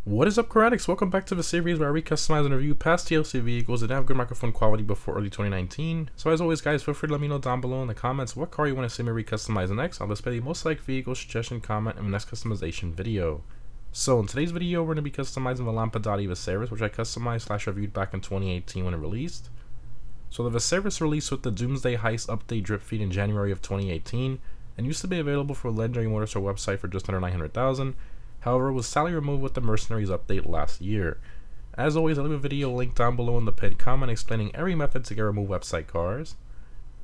What is up, Karatics? Welcome back to the series where I recustomize and review past TLC vehicles that have good microphone quality before early 2019. So as always, guys, feel free to let me know down below in the comments what car you want to see me recustomize next. I'll display the most liked vehicle suggestion comment in the next customization video. So in today's video, we're going to be customizing the Lampadati Viseris, which I customized / reviewed back in 2018 when it released. So the Viseris released with the Doomsday Heist update drip feed in January of 2018 and used to be available for Legendary Motorstore website for just under $900,000. However, it was sadly removed with the Mercenaries update last year. As always, I'll leave a video link down below in the pinned comment explaining every method to get removed website cars.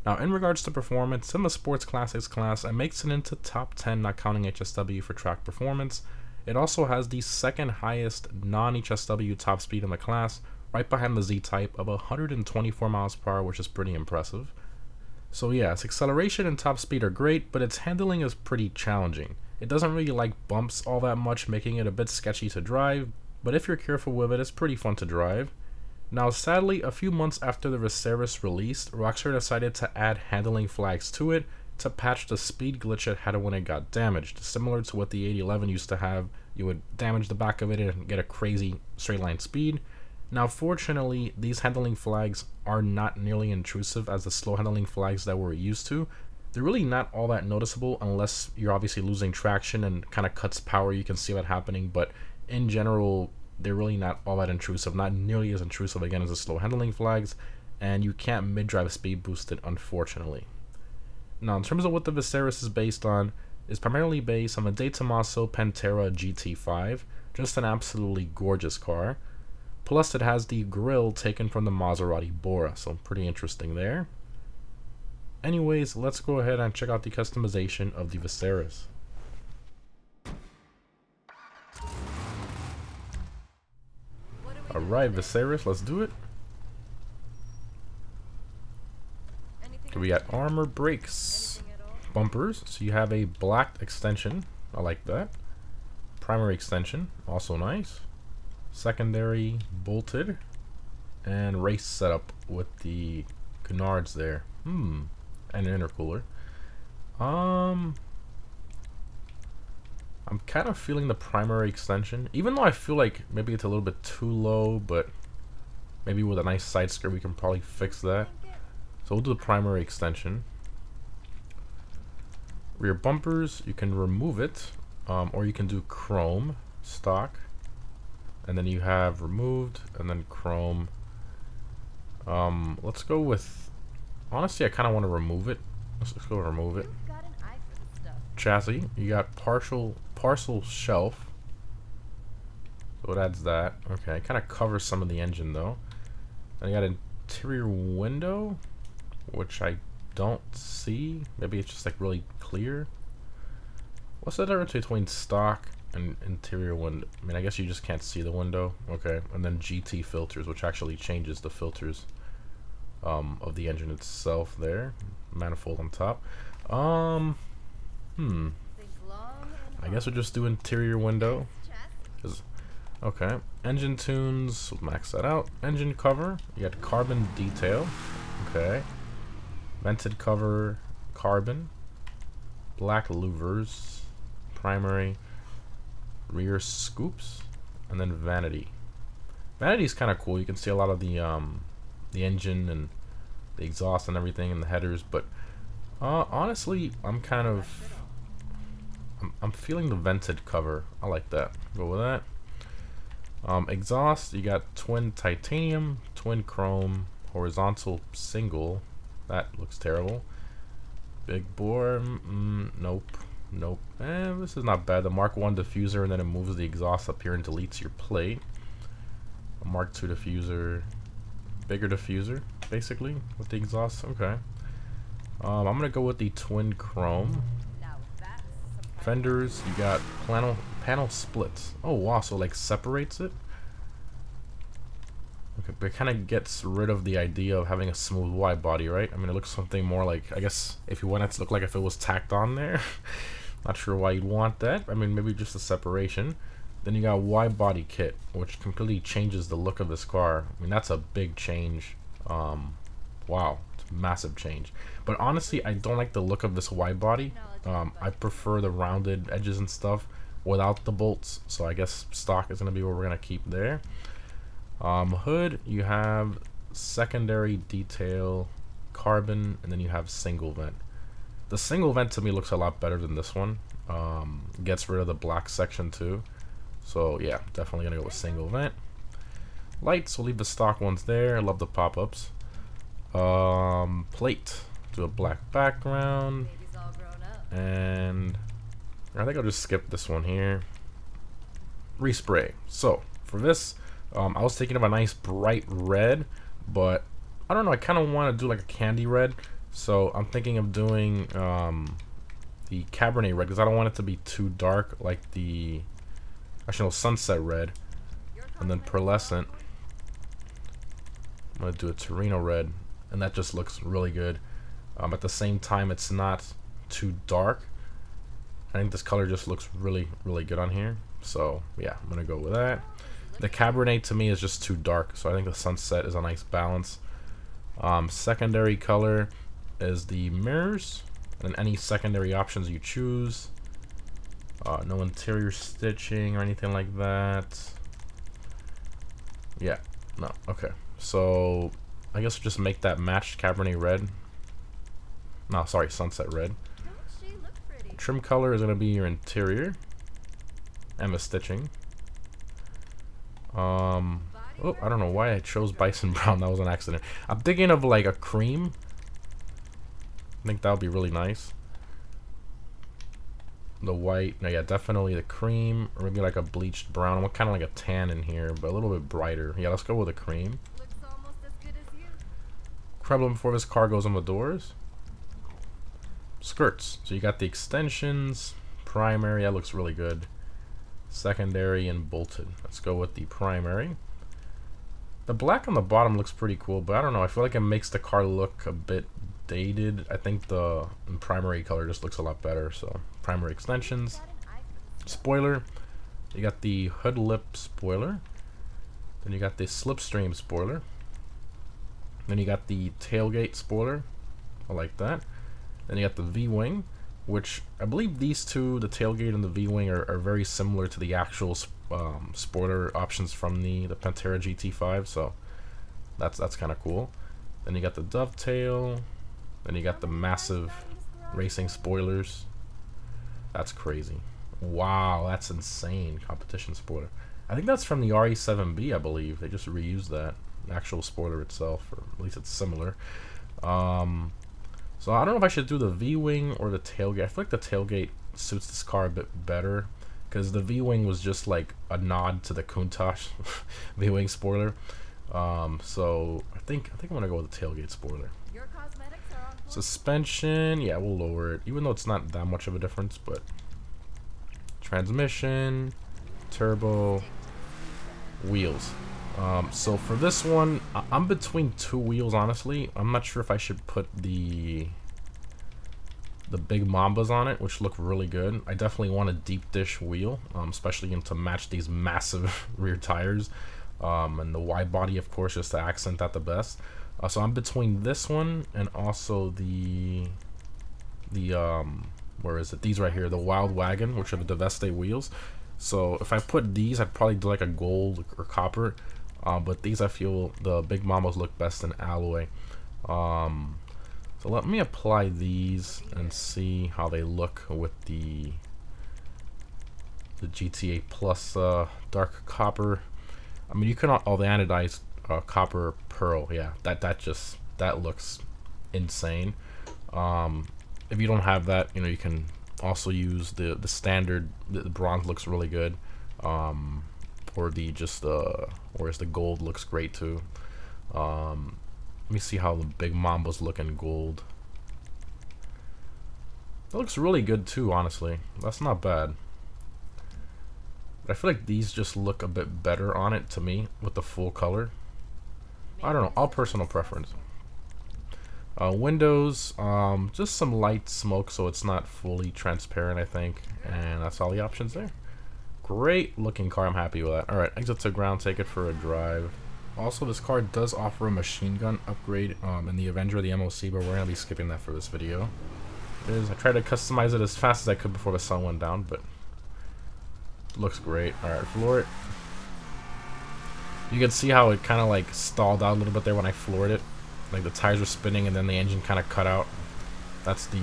Now, in regards to performance, in the Sports Classics class, it makes it into top 10 not counting HSW for track performance. It also has the second highest non-HSW top speed in the class, right behind the Z-Type of 124 miles per hour, which is pretty impressive. So yeah, its acceleration and top speed are great, but its handling is pretty challenging. It doesn't really like bumps all that much, making it a bit sketchy to drive, but if you're careful with it, it's pretty fun to drive. Now sadly, a few months after the Viseris released, Rockstar decided to add handling flags to it to patch the speed glitch it had when it got damaged. Similar to what the 8011 used to have, you would damage the back of it and get a crazy straight line speed. Now fortunately, these handling flags are not nearly intrusive as the slow handling flags that we're used to. They're really not all that noticeable unless you're obviously losing traction and kind of cuts power. You can see that happening, but in general, they're really not all that intrusive, not nearly as intrusive again as the slow handling flags, and you can't mid-drive speed boost it, unfortunately. Now, in terms of what the Viseris is based on, it's primarily based on the DeTomaso Pantera GT5, just an absolutely gorgeous car. Plus, it has the grille taken from the Maserati Bora, so pretty interesting there. Anyways, let's go ahead and check out the customization of the Viseris. Alright, Viseris, let's do it. We got armor, brakes, bumpers. So you have a black extension. I like that. Primary extension, also nice. Secondary, bolted. And race setup with the canards there. And an intercooler. I'm kind of feeling the primary extension, even though I feel like maybe it's a little bit too low, but maybe with a nice side skirt we can probably fix that. So we'll do the primary extension. Rear bumpers, you can remove it, or you can do chrome stock, and then you have removed and then chrome. Let's go with, honestly, I kind of want to remove it. Let's go remove it. Chassis, you got parcel shelf. So it adds that. Okay, it kind of covers some of the engine though. Then you got interior window, which I don't see. Maybe it's just like really clear. What's the difference between stock and interior window? I mean, I guess you just can't see the window. Okay, and then GT filters, which actually changes the filters of the engine itself there. Manifold on top. I guess we'll just do interior window. Okay. Engine tunes, we'll max that out. Engine cover, you got carbon detail. Okay. Vented cover, carbon. Black louvers. Primary. Rear scoops. And then vanity. Vanity is kind of cool. You can see a lot of the engine and the exhaust and everything and the headers, but honestly, I'm feeling the vented cover. I like that. Go with that. Exhaust, you got twin titanium, twin chrome, horizontal single. That looks terrible. Big bore, nope. This is not bad. The Mark 1 diffuser, and then it moves the exhaust up here and deletes your plate. A Mark 2 diffuser, bigger diffuser, basically, with the exhaust. Okay. I'm gonna go with the twin chrome. Fenders, you got panel splits. Oh wow, so like separates it. Okay, but it kind of gets rid of the idea of having a smooth wide body, right? I mean, it looks something more like, I guess, if you want it to look like if it was tacked on there. Not sure why you'd want that. I mean, maybe just a separation. Then you got wide body kit, which completely changes the look of this car. I mean, that's a big change. Wow, it's a massive change. But honestly, I don't like the look of this wide body. I prefer the rounded edges and stuff. without the bolts, so I guess stock is going to be what we're going to keep there. Hood, you have secondary detail, carbon, and then you have single vent. The single vent to me looks a lot better than this one. Gets rid of the black section too. So yeah, definitely gonna go with single vent. Lights, we'll leave the stock ones there. I love the pop-ups. Plate, do a black background. And I think I'll just skip this one here. Respray. So for this, I was thinking of a nice bright red, but I don't know, I kind of want to do like a candy red. So I'm thinking of doing the Cabernet red, because I don't want it to be too dark like the sunset red. And then pearlescent, I'm going to do a Torino red, and that just looks really good. At the same time, it's not too dark. I think this color just looks really, really good on here. So yeah, I'm going to go with that. The Cabernet to me is just too dark, so I think the sunset is a nice balance. Secondary color is the mirrors, and any secondary options you choose. No interior stitching or anything like that. Yeah, no, okay. So I guess we'll just make that matched Cabernet red. No, sorry, sunset red. Trim color is going to be your interior and the stitching. Oh, I don't know why I chose bison brown. That was an accident. I'm thinking of like a cream. I think that would be really nice. The white, no, yeah, definitely the cream, or maybe like a bleached brown. I want kind of like a tan in here, but a little bit brighter. Yeah, let's go with a cream. Looks almost as good as you. Problem before this car goes on the doors. Skirts. So you got the extensions, primary. That looks really good. Secondary and bolted. Let's go with the primary. The black on the bottom looks pretty cool, but I don't know. I feel like it makes the car look a bit dated. I think the primary color just looks a lot better. So primary extensions. Spoiler. You got the hood lip spoiler. Then you got the slipstream spoiler. Then you got the tailgate spoiler. I like that. Then you got the V-wing, which I believe these two, the tailgate and the V-wing, are very similar to the actual spoiler options from the Pantera GT5. So that's kind of cool. Then you got the dovetail. Then you got the massive racing spoilers. That's crazy. Wow, that's insane. Competition spoiler. I think that's from the RE7B, I believe. They just reused that. The actual spoiler itself, or at least it's similar. So I don't know if I should do the V-wing or the tailgate. I feel like the tailgate suits this car a bit better, because the V-wing was just like a nod to the Countach V-wing spoiler. So I think I'm gonna go with the tailgate spoiler. Your cosmetics are on board. Suspension, yeah, we'll lower it, even though it's not that much of a difference. But transmission, turbo, wheels. So for this one, I'm between two wheels, honestly. I'm not sure if I should put the big Mambas on it, which look really good. I definitely want a deep dish wheel, especially to match these massive rear tires, and the wide body, of course, just to accent that the best. So I'm between this one and also the where is it? These right here, the Wild Wagon, which are the Deveste wheels. So if I put these, I'd probably do like a gold or copper. But these, I feel the big Mambas look best in alloy. So let me apply these and see how they look with the GTA Plus dark copper. I mean, you can the anodized copper pearl. Yeah, that looks insane. If you don't have that, you can also use the standard. The bronze looks really good. Or whereas the gold looks great too. Let me see how the big Mambas look in gold. That looks really good too, honestly. That's not bad. But I feel like these just look a bit better on it to me with the full color. I don't know, all personal preference. Windows, just some light smoke so it's not fully transparent, I think. And that's all the options there. Great looking car, I'm happy with that. Alright, exit to ground, take it for a drive. Also, this car does offer a machine gun upgrade in the Avenger, the MOC, but we're going to be skipping that for this video. I tried to customize it as fast as I could before the sun went down, but Looks great. Alright, floor it. You can see how it kind of like stalled out a little bit there when I floored it. Like the tires were spinning and then the engine kind of cut out. That's the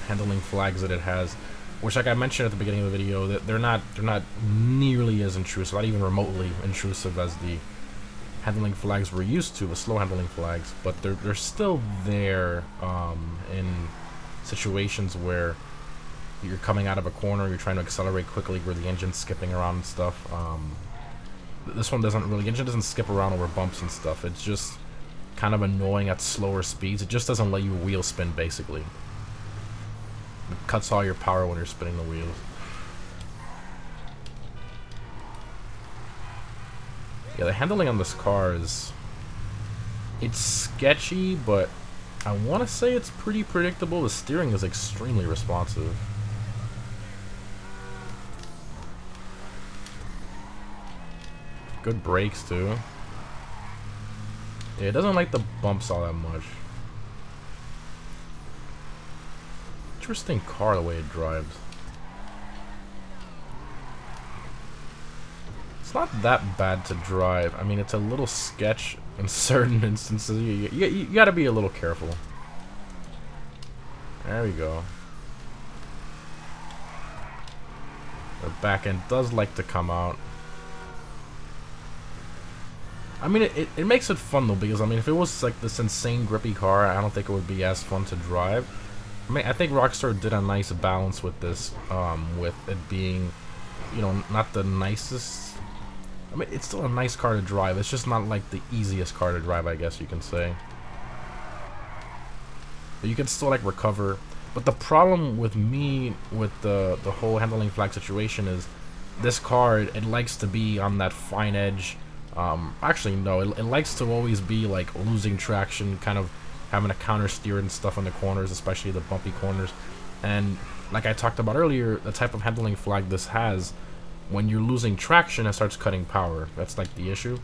handling flags that it has. Which, like I mentioned at the beginning of the video, that they're not nearly as intrusive, not even remotely intrusive as the handling flags we're used to, the slow handling flags. But they're still there in situations where you're coming out of a corner, you're trying to accelerate quickly, where the engine's skipping around and stuff. This one doesn't really, the engine doesn't skip around over bumps and stuff. It's just kind of annoying at slower speeds. It just doesn't let you wheel spin, basically. It cuts all your power when you're spinning the wheels. Yeah, the handling on this car is... it's sketchy, but I want to say it's pretty predictable. The steering is extremely responsive. Good brakes, too. Yeah, it doesn't like the bumps all that much. Interesting car, the way it drives. It's not that bad to drive. I mean, it's a little sketch in certain instances. You gotta be a little careful. There we go. The back end does like to come out. I mean, it makes it fun though, because I mean, if it was like this insane grippy car, I don't think it would be as fun to drive. I mean, I think Rockstar did a nice balance with this, with it being, you know, not the nicest. I mean, it's still a nice car to drive. It's just not like the easiest car to drive, I guess you can say. But you can still like recover. But the problem with me with the whole handling flag situation is this car, it likes to be on that fine edge. Actually, no, it likes to always be like losing traction, kind of having a counter steer and stuff in the corners, especially the bumpy corners. And like I talked about earlier, the type of handling flag this has, when you're losing traction, it starts cutting power. That's like the issue.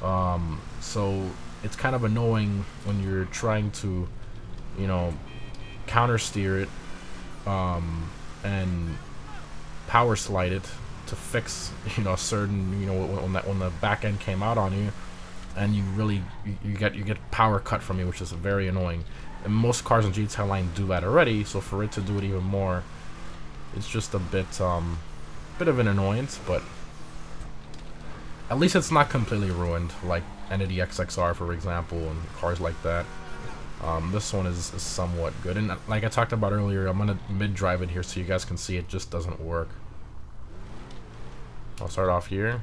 So it's kind of annoying when you're trying to, you know, counter steer it and power slide it to fix, you know, a certain, you know, when the back end came out on you, and you really you get power cut from you, which is very annoying. And most cars in GT line do that already, so for it to do it even more, it's just a bit of an annoyance. But at least it's not completely ruined, like Entity XXR, for example, and cars like that. This one is somewhat good, and like I talked about earlier, I'm gonna mid-drive it here so you guys can see it just doesn't work. I'll start off here.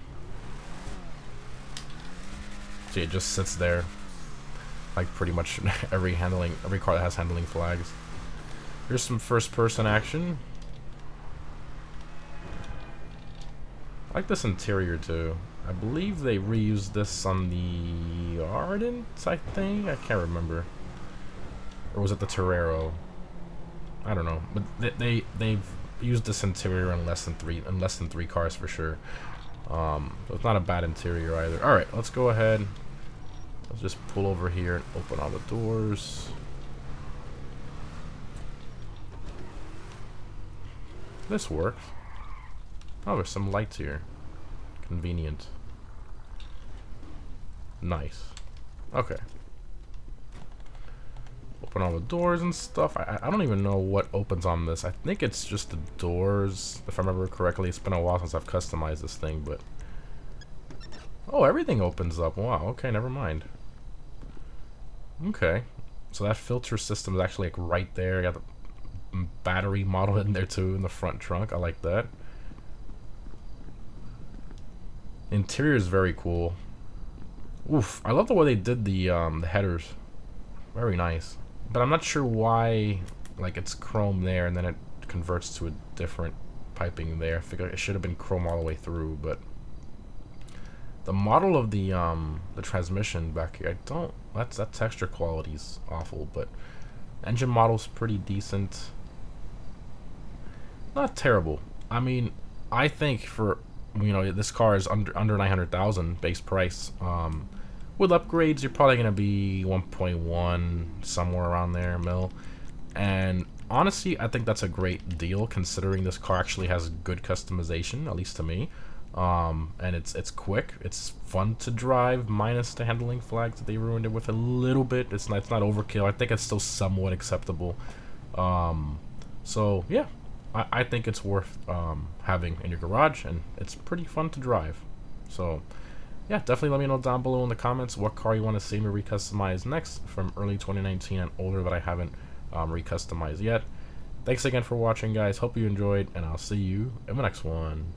See, it just sits there, like pretty much every car that has handling flags. Here's some first-person action. I like this interior too. I believe they reused this on the Ardent, I think. I can't remember. Or was it the Torero? I don't know. But they've used this interior in less than three cars for sure. So it's not a bad interior either. All right, let's go ahead. Let's just pull over here and open all the doors. This works. Oh, there's some lights here. Convenient. Nice. Okay. Open all the doors and stuff. I don't even know what opens on this. I think it's just the doors, if I remember correctly. It's been a while since I've customized this thing, but... oh, everything opens up. Wow, okay, never mind. Okay. So that filter system is actually like right there. I got the battery model in there too in the front trunk. I like that. Interior is very cool. Oof, I love the way they did the headers. Very nice. But I'm not sure why, like, it's chrome there and then it converts to a different piping there. I figure it should have been chrome all the way through, but the model of the transmission back here, I don't. That texture quality is awful, but engine model's pretty decent. Not terrible. I mean, I think for, you know, this car is under 900,000 base price. With upgrades, you're probably gonna be 1.1 somewhere around there mil, and honestly, I think that's a great deal considering this car actually has good customization, at least to me. And it's quick, it's fun to drive, minus the handling flags that they ruined it with a little bit. It's not overkill. I think it's still somewhat acceptable. So yeah, I think it's worth having in your garage, and it's pretty fun to drive. So yeah, definitely let me know down below in the comments what car you want to see me recustomize next from early 2019 and older that I haven't recustomized yet. Thanks again for watching, guys. Hope you enjoyed, and I'll see you in the next one.